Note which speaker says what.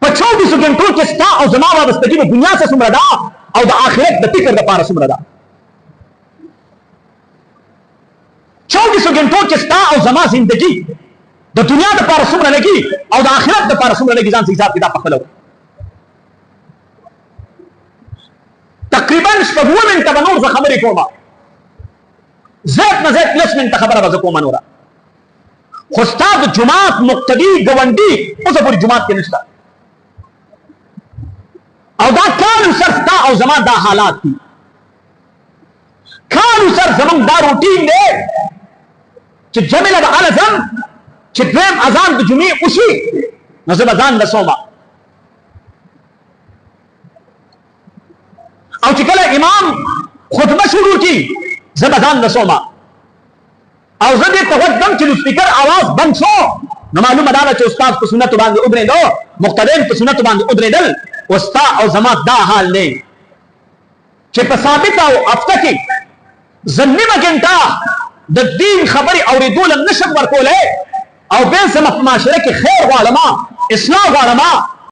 Speaker 1: په 24 غنټو کې ستا او زما وابستګي د دنیا څخه څومره ده او د آخرت د فکر لپاره څومره ده. 24 غنټو کې ستا او زما زندگی د دنیا لپاره څومره لګي او د آخرت لپاره څومره لګي، ځان حساب کتاب په خپل تقریبا 6 منټه به نور زه خبرې کوم، زیات نه زیات 10 منټه خبره به زه کوم نوره، خو ستا د جماعت مقتدي ګاونډي اوسه پورې جماعت کې نشته او دا کالو سر ستا او زما دا حالات دي، کالو سر زمونږ دا روټین دی چې جمله به هله ځم چې دویم اذان د جمعې وشي نو زه به ځان رسومه او چې کله امام خطبه شروع کړي زه به ځان رسومه او زه دې ته غوږ ږدم چې د سپیکر اواز بند شو نو معلومه دا ده چې استاد په سنتو باندې ودرېدو، مقتدیان په سنتو باندې ودرېدل، او ستا او زما دا حال دی چې په ثابته او هفته کې زه نیمه ګنټه د دین خبرې اورېدو له نشم ورکولی او بیا زه په معاشره کې خیر غواړم، اصلاح غواړم،